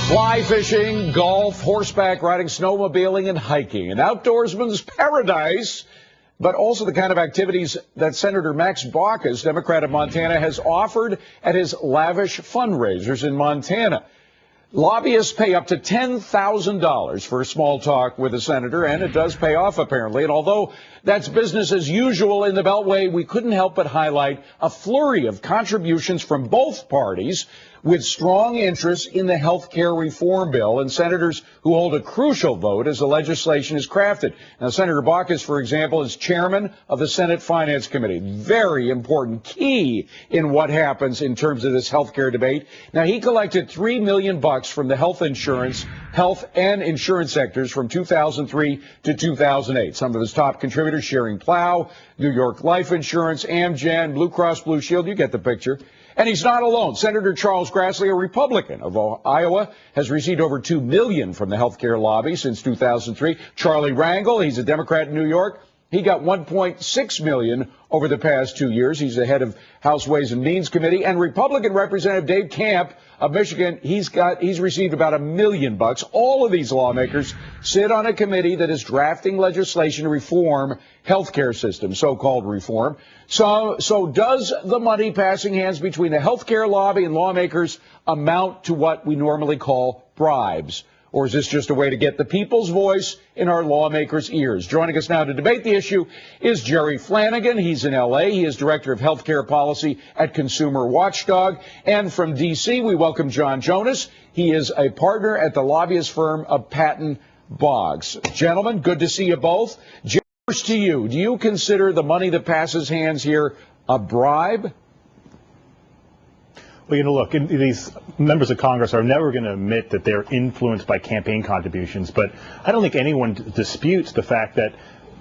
Fly fishing, golf, horseback riding, snowmobiling, and hiking. An outdoorsman's paradise, but also the kind of activities that Senator Max Baucus, Democrat of Montana, has offered at his lavish fundraisers in Montana. Lobbyists pay up to $10,000 for a small talk with a senator, and it does pay off, apparently. And although that's business as usual in the Beltway, we couldn't help but highlight a flurry of contributions from both parties with strong interest in the health care reform bill and senators who hold a crucial vote as the legislation is crafted. Now, Senator Baucus, for example, is chairman of the Senate Finance Committee. Very important, key in what happens in terms of this health care debate. Now, he collected $3 million from the health and insurance sectors from 2003 to 2008. Some of his top contributors, Sharing Plow, New York Life Insurance, Amgen, Blue Cross Blue Shield. You get the picture. And he's not alone. Senator Charles Grassley, a Republican of Iowa, has received over $2 million from the healthcare lobby since 2003. Charlie Rangel, he's a Democrat in New York. He got $1.6 million over the past 2 years. He's the head of House Ways and Means Committee. And Republican Representative Dave Camp of Michigan, he's received about $1 million. All of these lawmakers sit on a committee that is drafting legislation to reform healthcare system, so-called reform. So does the money passing hands between the healthcare lobby and lawmakers amount to what we normally call bribes? Or is this just a way to get the people's voice in our lawmakers' ears? Joining us now to debate the issue is Jerry Flanagan. He's in L.A. He is Director of Healthcare Policy at Consumer Watchdog. And from D.C., we welcome John Jonas. He is a partner at the lobbyist firm of Patton Boggs. Gentlemen, good to see you both. Jerry, first to you. Do you consider the money that passes hands here a bribe? Well, look, these members of Congress are never going to admit that they're influenced by campaign contributions, but I don't think anyone disputes the fact that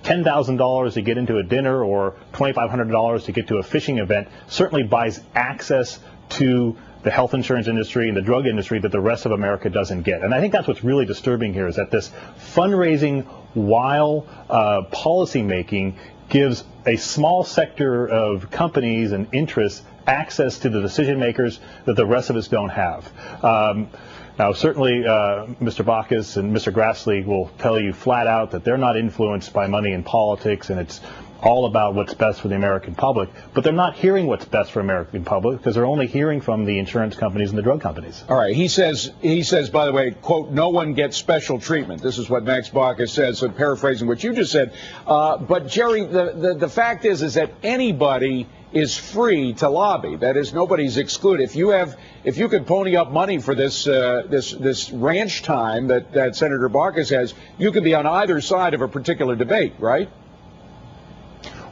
$10,000 to get into a dinner or $2,500 to get to a fishing event certainly buys access to the health insurance industry and the drug industry that the rest of America doesn't get. And I think that's what's really disturbing here, is that this fundraising while policy making gives a small sector of companies and interests access to the decision makers that the rest of us don't have. Now, certainly, Mr. Baucus and Mr. Grassley will tell you flat out that they're not influenced by money in politics, and it's all about what's best for the American public. But they're not hearing what's best for the American public because they're only hearing from the insurance companies and the drug companies. All right. He says, by the way, quote, no one gets special treatment. This is what Max Baucus says, so paraphrasing what you just said. But, Jerry, the fact is that anybody is free to lobby. That is, nobody's excluded. If you could pony up money for this ranch time that Senator Baucus has, you could be on either side of a particular debate, right?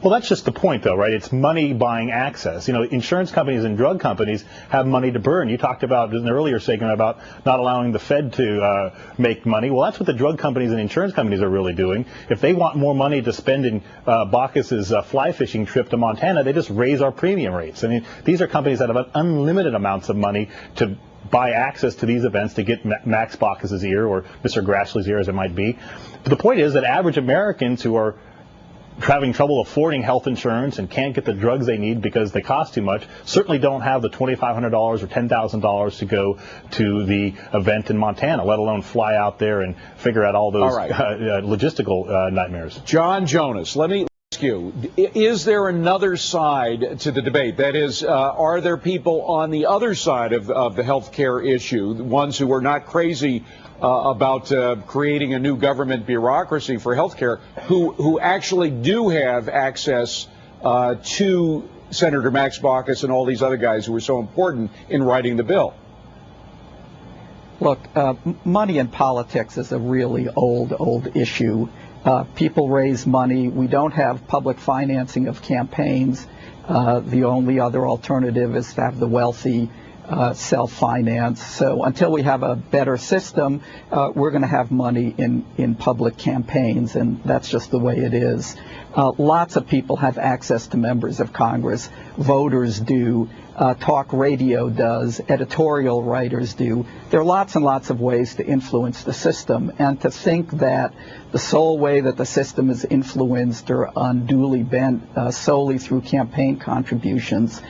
Well, that's just the point, though, right? It's money buying access. Insurance companies and drug companies have money to burn. You talked about in an earlier segment about not allowing the Fed to make money. Well, that's what the drug companies and insurance companies are really doing. If they want more money to spend in Baucus's fly fishing trip to Montana, they just raise our premium rates. I mean, these are companies that have unlimited amounts of money to buy access to these events to get Max Baucus's ear or Mr. Grassley's ear, as it might be. But the point is that average Americans who are having trouble affording health insurance and can't get the drugs they need because they cost too much certainly don't have the $2,500 or $10,000 to go to the event in Montana, let alone fly out there and figure out all those logistical nightmares. John Jonas, let me ask you, is there another side to the debate? That is, are there people on the other side of the health care issue, the ones who are not crazy about creating a new government bureaucracy for health care, who actually do have access to Senator Max Baucus and all these other guys who are so important in writing the bill? Look, money in politics is a really old issue. People raise money. We don't have public financing of campaigns. The only other alternative is to have the wealthy self-finance. So until we have a better system, we're going to have money in public campaigns, and that's just the way it is. Lots of people have access to members of Congress. Voters do. Talk radio does. Editorial writers do. There are lots and lots of ways to influence the system, and to think that the sole way that the system is influenced or unduly bent solely through campaign contributions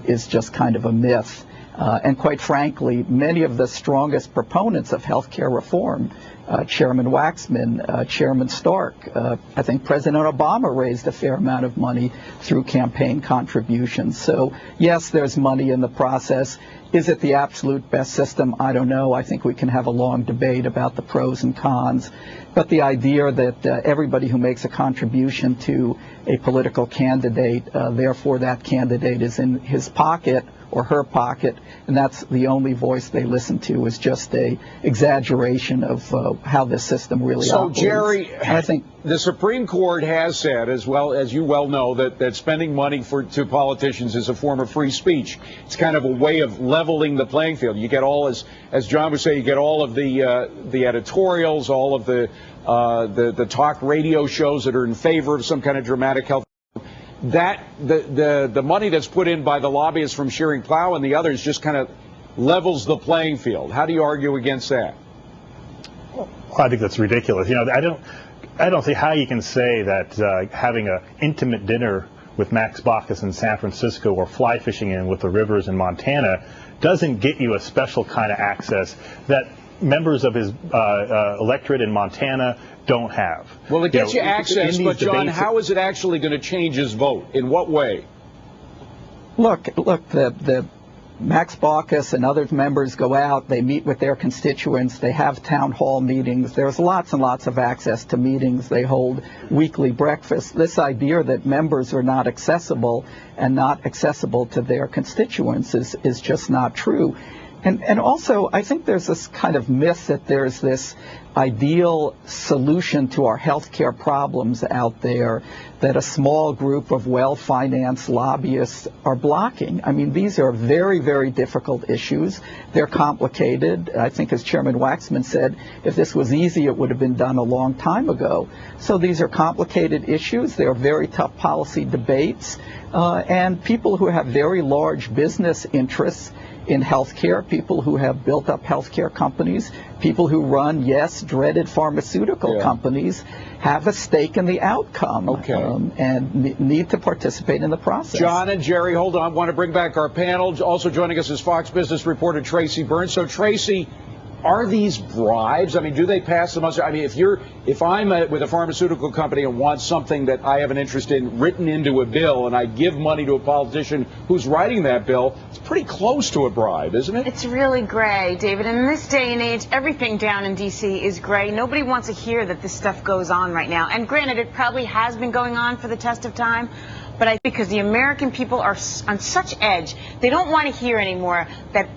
is just kind of a myth. And quite frankly, many of the strongest proponents of health care reform, Chairman Waxman, Chairman Stark, I think President Obama raised a fair amount of money through campaign contributions. So, yes, there's money in the process. Is it the absolute best system? I don't know. I think we can have a long debate about the pros and cons. But the idea that everybody who makes a contribution to a political candidate, therefore that candidate is in his pocket or her pocket, and that's the only voice they listen to, is just a exaggeration of how this system really operates. So, Jerry, I think the Supreme Court has said, as well as you well know, that spending money to politicians is a form of free speech. It's kind of a way of leveling the playing field. You get all, as John would say, you get all of the editorials, all of the talk radio shows that are in favor of some kind of dramatic health. That the money that's put in by the lobbyists from Shearing Plow and the others just kind of levels the playing field. How do you argue against that? Well, I think that's ridiculous. You know, I don't see how you can say that having an intimate dinner with Max Baucus in San Francisco or fly fishing in with the Rivers in Montana doesn't get you a special kind of access that members of his electorate in Montana don't have. Well, it gets you access, but John, how is it actually going to change his vote? In what way? Look, the Max Baucus and other members go out, they meet with their constituents, they have town hall meetings, there's lots and lots of access to meetings, they hold weekly breakfasts. This idea that members are not accessible and not accessible to their constituents is just not true. And also, I think there's this kind of myth that there's this ideal solution to our health care problems out there that a small group of well-financed lobbyists are blocking. I mean, these are very, very difficult issues. They're complicated. I think, as Chairman Waxman said, if this was easy, it would have been done a long time ago. So these are complicated issues. They are very tough policy debates. And people who have very large business interests in healthcare, people who have built up healthcare companies, people who run, yes, dreaded pharmaceutical companies, have a stake in the outcome and need to participate in the process. John and Jerry, hold on. I want to bring back our panel. Also joining us is Fox Business reporter Tracy Burns. So, Tracy, are these bribes? I mean, do they pass the muster? I mean, if I'm with a pharmaceutical company and want something that I have an interest in written into a bill, and I give money to a politician who's writing that bill, it's pretty close to a bribe, isn't it? It's really gray, David. And in this day and age, everything down in D.C. is gray. Nobody wants to hear that this stuff goes on right now. And granted, it probably has been going on for the test of time. But I think because the American people are on such edge, they don't want to hear anymore that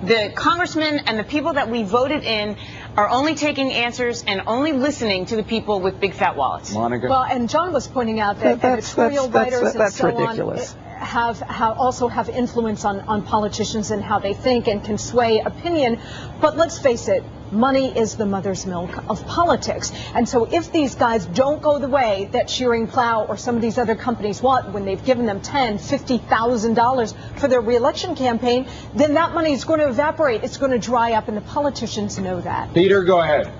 the congressmen and the people that we voted in are only taking answers and only listening to the people with big fat wallets. Monica? Well, and John was pointing out that editorial writers and so ridiculous. on also have influence on politicians and how they think and can sway opinion. But let's face it, money is the mother's milk of politics. And so if these guys don't go the way that Shearing Plow or some of these other companies want, when they've given them $10,000, $50,000 for their reelection campaign, then that money is going to evaporate. It's going to dry up, and the politicians know that. Peter, go ahead.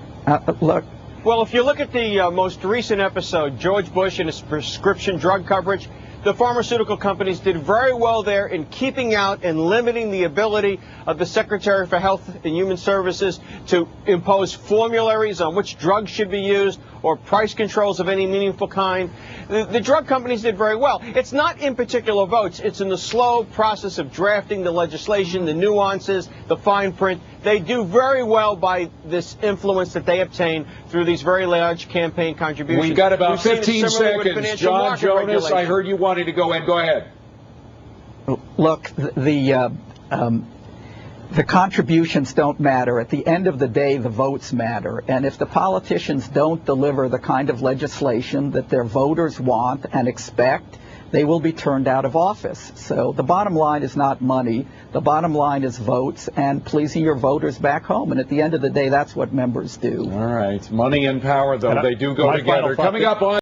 Look. Well, if you look at the most recent episode, George Bush and his prescription drug coverage, the pharmaceutical companies did very well there in keeping out and limiting the ability of the Secretary for Health and Human Services to impose formularies on which drugs should be used or price controls of any meaningful kind. The drug companies did very well. It's not in particular votes. It's in the slow process of drafting the legislation, the nuances, the fine print. They do very well by this influence that they obtain through these very large campaign contributions. We've got about 15 seconds. John Jonas, I heard you wanted to go ahead. Go ahead. Look, the contributions don't matter. At the end of the day, the votes matter. And if the politicians don't deliver the kind of legislation that their voters want and expect, they will be turned out of office. So the bottom line is not money. The bottom line is votes and pleasing your voters back home. And at the end of the day, that's what members do. All right. Money and power, though, they do go together. Coming up on